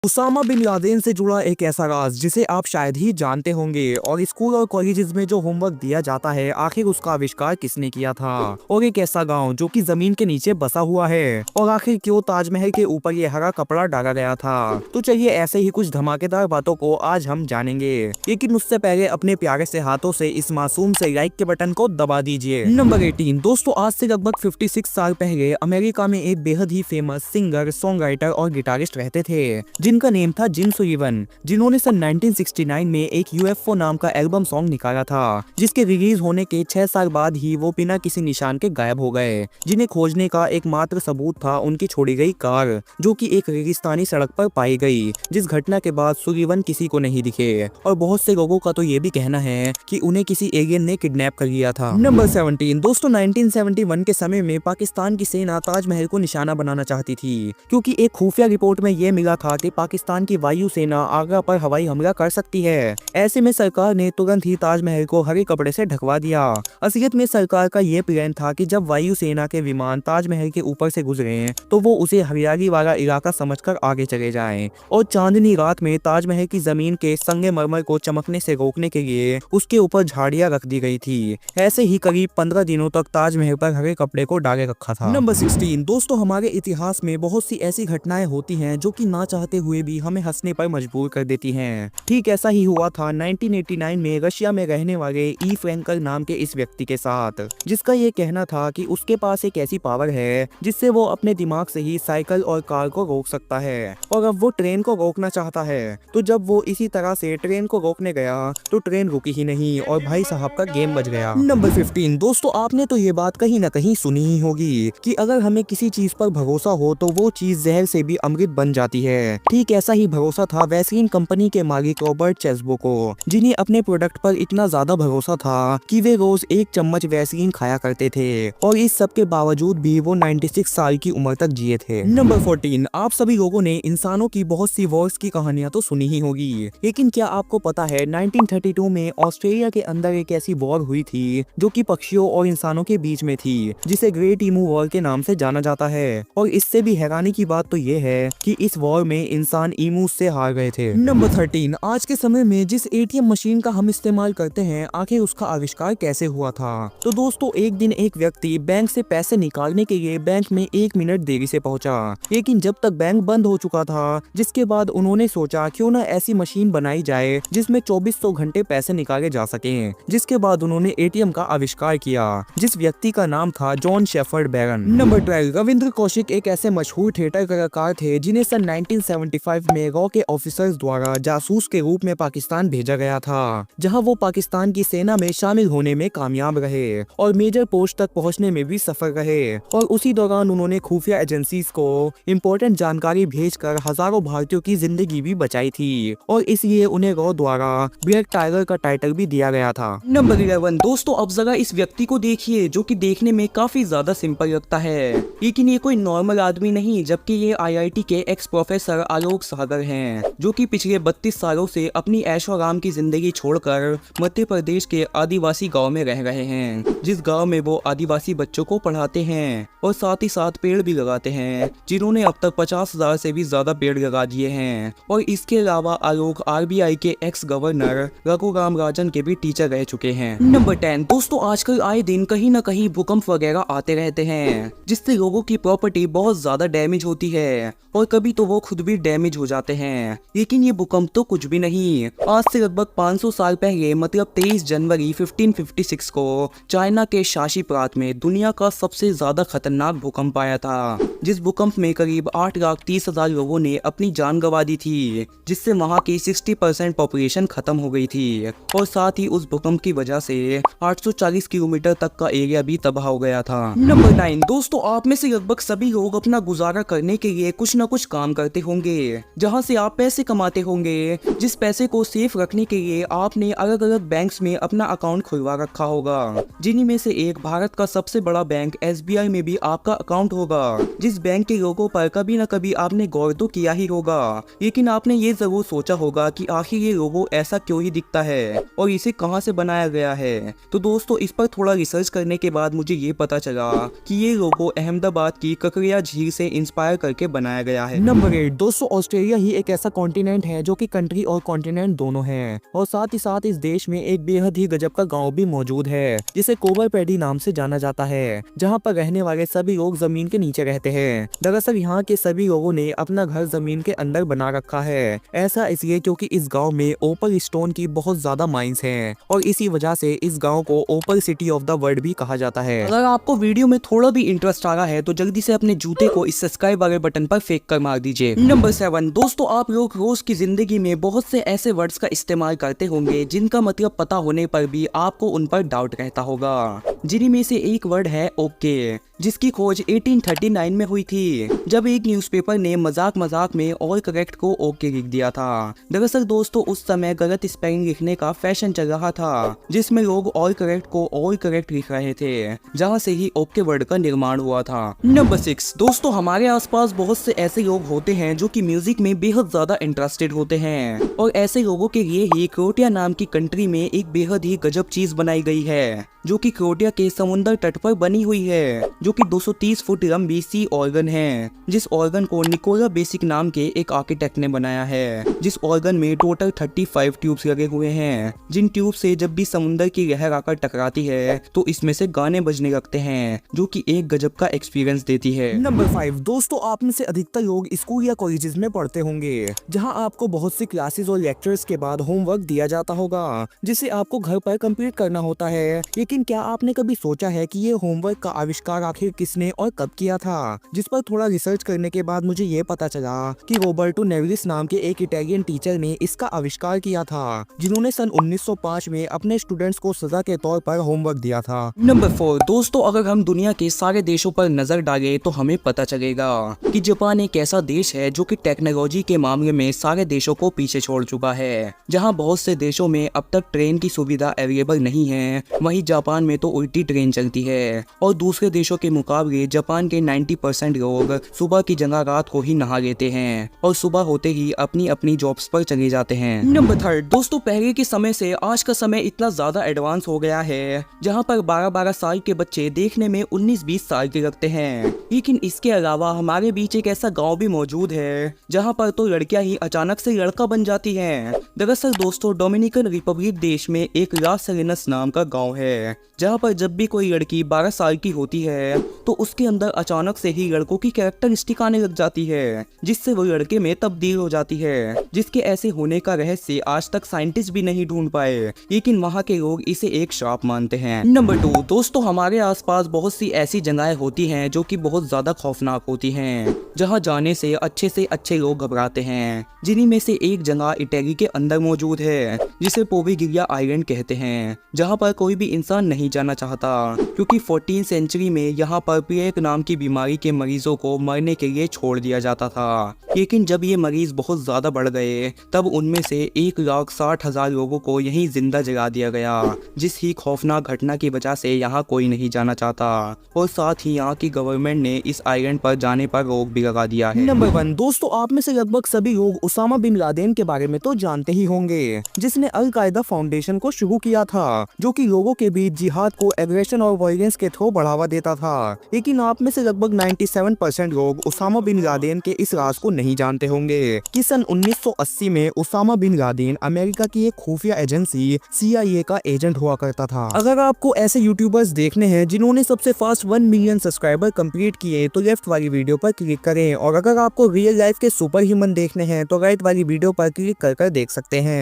Usama bin Laden से जुड़ा एक ऐसा राज जिसे आप शायद ही जानते होंगे और स्कूल और कॉलेजेस में जो होमवर्क दिया जाता है, आखिर उसका आविष्कार किसने किया था। और एक ऐसा गांव जो कि जमीन के नीचे बसा हुआ है, और आखिर क्यों ताजमहल के ऊपर ये हरा कपड़ा डाला गया था। तो चलिए ऐसे ही कुछ धमाकेदार बातों को आज हम जानेंगे, लेकिन उससे पहले अपने प्यारे से हाथों से इस मासूम से लाइक के बटन को दबा दीजिए। नंबर 18 दोस्तों, आज से लगभग 56 साल पहले अमेरिका में एक बेहद ही फेमस सिंगर, सॉन्ग राइटर और गिटारिस्ट रहते थे जिनका नेम था जिम सुलिवन, जिन्होंने सन 1969 में एक यूएफओ नाम का एल्बम सॉन्ग निकाला था, जिसके रिलीज होने के 6 साल बाद ही वो बिना किसी निशान के गायब हो गए, जिन्हें खोजने का एकमात्र सबूत था उनकी छोड़ी गई कार, जो कि एक रेगिस्तानी सड़क पर पाई गई, जिस घटना के बाद सुलिवन किसी को नहीं दिखे और बहुत से लोगों का तो ये भी कहना है कि उन्हें किसी एलियन ने किडनैप कर लिया था। नंबर 17 दोस्तों, 1971 के समय में पाकिस्तान की सेना ताजमहल को निशाना बनाना चाहती थी, क्योंकि एक खुफिया रिपोर्ट में यह मिला था कि पाकिस्तान की वायु सेना आगरा पर हवाई हमला कर सकती है। ऐसे में सरकार ने तुरंत ही ताजमहल को हरे कपड़े से ढकवा दिया। असलियत में सरकार का ये प्लान था कि जब वायु सेना के विमान ताजमहल के ऊपर से गुजरे तो वो उसे हरियाली वाला इलाका समझकर आगे चले जाएं, और चांदनी रात में ताजमहल की जमीन के संगमरमर को चमकने से रोकने के लिए उसके ऊपर झाड़ियां रख दी गई थी। ऐसे ही करीब 15 दिनों तक ताजमहल पर हरे कपड़े को डाले रखा था। नंबर 16 दोस्तों, हमारे इतिहास में बहुत सी ऐसी घटनाएं होती हैं जो कि ना चाहते हुए भी हमें हंसने पर मजबूर कर देती हैं। ठीक ऐसा ही हुआ था 1989 में रशिया में रहने वाले ई फ्रैंकल नाम के इस व्यक्ति के साथ, जिसका ये कहना था कि उसके पास एक ऐसी पावर है जिससे वो अपने दिमाग से ही साइकिल और कार को रोक सकता है, और अब वो ट्रेन को रोकना चाहता है। तो जब वो इसी तरह से ट्रेन को रोकने गया तो ट्रेन रुकी ही नहीं और भाई साहब का गेम बज गया। नंबर 15 दोस्तों, आपने तो ये बात कहीं ना कहीं सुनी ही होगी कि अगर हमें किसी चीज पर भरोसा हो तो वो चीज जहर से भी अमृत बन जाती है। ठीक ऐसा ही भरोसा था वैसलीन कंपनी के मालिक रॉबर्ट चेस्बो को, जिन्हें अपने प्रोडक्ट पर इतना ज्यादा भरोसा था कि वे रोज 1 चम्मच वैसलीन खाया करते थे, और इस सब के बावजूद भी वो 96 साल की उम्र तक जिए थे। नंबर 14 आप सभी लोगों ने इंसानों की बहुत सी वॉर्स की कहानियां तो सुनी ही होगी, लेकिन क्या आपको पता है 1932 में ऑस्ट्रेलिया के अंदर एक ऐसी वॉर हुई थी जो कि पक्षियों और इंसानों के बीच में थी, जिसे ग्रेट ईमू वॉर के नाम से जाना जाता है। और इससे भी हैरानी की बात तो ये है कि इस वॉर में इंसान ईमू से हार गए थे। नंबर 13 आज के समय में जिस एटीएम मशीन का हम इस्तेमाल करते हैं, आखिर उसका आविष्कार कैसे हुआ था। तो दोस्तों, एक दिन एक व्यक्ति बैंक से पैसे निकालने के लिए बैंक में 1 मिनट देरी से पहुंचा, लेकिन जब तक बैंक बंद हो चुका था, जिसके बाद उन्होंने सोचा क्यों ना ऐसी मशीन बनाई जाए जिसमें 2400 घंटे पैसे निकाले जा सके। जिसके बाद उन्होंने एटीएम का आविष्कार किया, जिस व्यक्ति का नाम था जॉन शेफर्ड बैरन। नंबर 12 रविंद्र कौशिक एक ऐसे मशहूर थिएटर कलाकार थे जिन्हें सन 1975 में रॉ के ऑफिसर्स द्वारा जासूस के रूप में पाकिस्तान भेजा गया था, जहां वो पाकिस्तान की सेना में शामिल होने में कामयाब रहे और मेजर पोस्ट तक पहुंचने में भी सफल रहे। और उसी दौरान उन्होंने खुफिया एजेंसीज को इम्पोर्टेंट जानकारी भेजकर हजारों भारतीयों की जिंदगी भी बचाई थी, और इसलिए उन्हें रॉ द्वारा ब्लैक टाइगर का टाइटल भी दिया गया था। नंबर 11 दोस्तों, अब जरा इस व्यक्ति को देखिए जो कि देखने में काफी ज्यादा सिंपल लगता है, लेकिन ये कोई नॉर्मल आदमी नहीं, जबकि ये आईआईटी के एक्स प्रोफेसर आलोक सागर हैं, जो कि पिछले 32 सालों से अपनी ऐशो आराम की जिंदगी छोड़कर मध्य प्रदेश के आदिवासी गांव में रह रहे हैं, जिस गांव में वो आदिवासी बच्चों को पढ़ाते हैं और साथ ही साथ पेड़ भी लगाते हैं, जिन्होंने अब तक 50,000 से भी ज्यादा पेड़ लगा दिए हैं। और इसके अलावा आलोक आरबीआई के एक्स गवर्नर रघुराम राजन के भी टीचर रह चुके हैं। नंबर 10 दोस्तों, आजकल आए दिन कहीं ना कहीं भूकंप वगैरह आते रहते हैं, जिससे लोगों की प्रॉपर्टी बहुत ज्यादा डैमेज होती है, और कभी तो वो खुद भी डैमेज हो जाते हैं। लेकिन ये भूकंप तो कुछ भी नहीं। आज से लगभग 500 साल पहले मतलब 23 जनवरी 1556 को चाइना के शाशी प्रांत में दुनिया का सबसे ज्यादा खतरनाक भूकंप आया था, जिस भूकंप में करीब 8,30,000 लोगों ने अपनी जान गंवा दी थी, जिससे वहाँ की 60% पॉपुलेशन खत्म हो गई थी, और साथ ही उस भूकंप की वजह से 840 किलोमीटर तक का एरिया भी तबाह हो गया था। नंबर 9 दोस्तों, आप में से लगभग सभी लोग अपना गुजारा करने के लिए कुछ न कुछ काम करते होंगे, जहाँ से आप पैसे कमाते होंगे, जिस पैसे को सेफ रखने के लिए आपने अलग अलग बैंक्स में अपना अकाउंट खुलवा रखा होगा, जिन्हीं में से एक भारत का सबसे बड़ा बैंक एसबीआई में भी आपका अकाउंट होगा, जिस बैंक के लोगों पर कभी न कभी आपने गौर तो किया ही होगा, लेकिन आपने ये जरूर सोचा होगा कि आखिर ये लोगो ऐसा क्यों ही दिखता है और इसे कहां से बनाया गया है। तो दोस्तों, इस पर थोड़ा रिसर्च करने के बाद मुझे ये पता चला कि ये लोगो अहमदाबाद की ककरिया झील से इंस्पायर करके बनाया गया है। नंबर 8 दोस्तों, ऑस्ट्रेलिया ही एक ऐसा कॉन्टिनेंट है जो कि कंट्री और कॉन्टिनेंट दोनों है, और साथ ही साथ इस देश में एक बेहद ही गजब का गांव भी मौजूद है जिसे कोबर पैडी नाम से जाना जाता है, जहां पर रहने वाले सभी लोग जमीन के नीचे रहते हैं। दरअसल यहाँ के सभी लोगों ने अपना घर जमीन के अंदर बना रखा है, ऐसा इसलिए क्योंकि इस गाँव में ओपल स्टोन की बहुत ज्यादा माइंस हैं और इसी वजह से इस गाँव को ओपल सिटी ऑफ द वर्ल्ड भी कहा जाता है। अगर आपको वीडियो में थोड़ा भी इंटरेस्ट आ रहा है तो जल्दी से अपने जूते को इस सब्सक्राइब वाले बटन पर फेंक कर मार दीजिए। नंबर 7 दोस्तों, आप लोग रोज की जिंदगी में बहुत से ऐसे वर्ड्स का इस्तेमाल करते होंगे जिनका मतलब पता होने पर भी आपको उन पर डाउट रहता होगा। जिन्हीं में से एक वर्ड है ओके, जिसकी खोज 1839 में हुई थी, जब एक न्यूज़पेपर ने मजाक मजाक में ऑल करेक्ट को ओके लिख दिया था। दरअसल दोस्तों उस समय गलत स्पेलिंग लिखने का फैशन चल रहा था, जिसमें लोग ऑल करेक्ट को ऑल करेक्ट लिख रहे थे, जहां से ही ओके वर्ड का निर्माण हुआ था। नंबर 6 दोस्तों, हमारे आसपास बहुत से ऐसे लोग होते हैं जो कि म्यूजिक में बेहद ज्यादा इंटरेस्टेड होते हैं, और ऐसे लोगों के लिए ही क्रोएशिया नाम की कंट्री में एक बेहद ही गजब चीज बनाई गई है, जो कि क्रोएशिया के समुद्र तट पर बनी हुई है, जो कि 230 फुट लंबी सी ऑर्गन है, जिस ऑर्गन को निकोला बेसिक नाम के एक आर्किटेक्ट ने बनाया है। जिस ऑर्गन में टोटल 35 ट्यूब्स लगे हुए हैं, जिन ट्यूब से जब भी समुद्र की लहर आकर टकराती है तो इसमें से गाने बजने लगते हैं, जो कि एक गजब का एक्सपीरियंस देती है। नंबर 5 दोस्तों, आप में से अधिकतर लोग स्कूल या कॉलेजेस में पढ़ते होंगे, जहां आपको बहुत सी क्लासेस और लेक्चर्स के बाद होमवर्क दिया जाता होगा, जिसे आपको घर पर कंप्लीट करना होता है। लेकिन क्या आपने कभी सोचा है कि ये होमवर्क का आविष्कार आखिर किसने और कब किया था? जिस पर थोड़ा रिसर्च करने के बाद मुझे ये पता चला कि रोबर्टो नेविलिस नाम के एक इटालियन टीचर ने इसका आविष्कार किया था, जिन्होंने सन 1905 में अपने स्टूडेंट्स को सजा के तौर पर होमवर्क दिया था। नंबर 4 दोस्तों, अगर हम दुनिया के सारे देशों पर नजर डालें तो हमें पता चलेगा कि जापान एक ऐसा देश है जो कि टेक्नोलॉजी के मामले में सारे देशों को पीछे छोड़ चुका है। जहां बहुत से देशों में अब तक ट्रेन की सुविधा अवेलेबल नहीं है, वहीं जापान में तो उल्टी ट्रेन चलती है, और दूसरे देशों के मुकाबले जापान के 90% लोग सुबह की जगह रात को ही नहा लेते हैं और सुबह होते ही अपनी अपनी जॉब्स पर चले जाते हैं। नंबर 3 दोस्तों, पहले के समय से आज का समय इतना ज्यादा एडवांस हो गया है, जहां पर 12-12 साल के बच्चे देखने में 19-20 साल के लगते हैं। लेकिन इसके अलावा हमारे बीच एक ऐसा गाँव भी मौजूद है जहाँ पर तो लड़कियां ही अचानक से लड़का बन जाती हैं। दरअसल दोस्तों डोमिनिकन रिपब्लिक देश में एक लास सेलिनस नाम का गाँव है, जहाँ पर जब भी कोई लड़की 12 साल की होती है तो उसके अंदर अचानक से ही लड़कों की कैरेक्टरिस्टिक आने लग जाती है, जिससे वो लड़के में तब्दील हो जाती है, जिसके ऐसे होने का रहस्य आज तक साइंटिस्ट भी नहीं ढूंढ पाए, लेकिन वहाँ के लोग इसे एक श्राप मानते हैं। नंबर 2 दोस्तों, हमारे आसपास बहुत सी ऐसी जगहें होती हैं जो कि बहुत ज्यादा खौफनाक होती हैं, जहाँ जाने से अच्छे लोग घबराते हैं। जिन्हीं में से एक जगह इटली के अंदर मौजूद है, जिसे पोविगिलिया आइलैंड कहते हैं, जहाँ पर कोई भी इंसान नहीं जाना चाहता, क्योंकि 14वीं सेंचुरी में यहाँ पर प्लेग नाम की बीमारी के मरीजों को मरने के लिए छोड़ दिया जाता था। लेकिन जब ये मरीज बहुत ज्यादा बढ़ गए तब उनमें से 1,60,000 लोगों को यहीं जिंदा जला दिया गया, जिस ही खौफनाक घटना की वजह से यहाँ कोई नहीं जाना चाहता, और साथ ही यहाँ की गवर्नमेंट ने इस आइलैंड पर जाने पर रोक भी लगा दिया है। नंबर 1 दोस्तों, आप में से लगभग सभी लोग उसामा बिन लादेन के बारे में तो जानते ही होंगे, जिसने अल कायदा फाउंडेशन को शुरू किया था, जो कि लोगों के बीच जिहाद को एग्रेशन और वायलेंस के थ्रू बढ़ावा देता था। लेकिन आप में से लगभग 97% लोग उसामा बिन लादेन के इस राज को नहीं जानते होंगे कि सन 1980 में उसामा बिन लादेन अमेरिका की एक खुफिया एजेंसी CIA का एजेंट हुआ करता था। अगर आपको ऐसे यूट्यूबर्स देखने हैं जिन्होंने सबसे फास्ट 1 मिलियन सब्सक्राइबर कंप्लीट किए तो लेफ्ट वाली वीडियो पर क्लिक करें, और अगर आपको रियल लाइफ के सुपर ह्यूमन देखने हैं तो राइट वाली वीडियो पर क्लिक कर देख सकते हैं।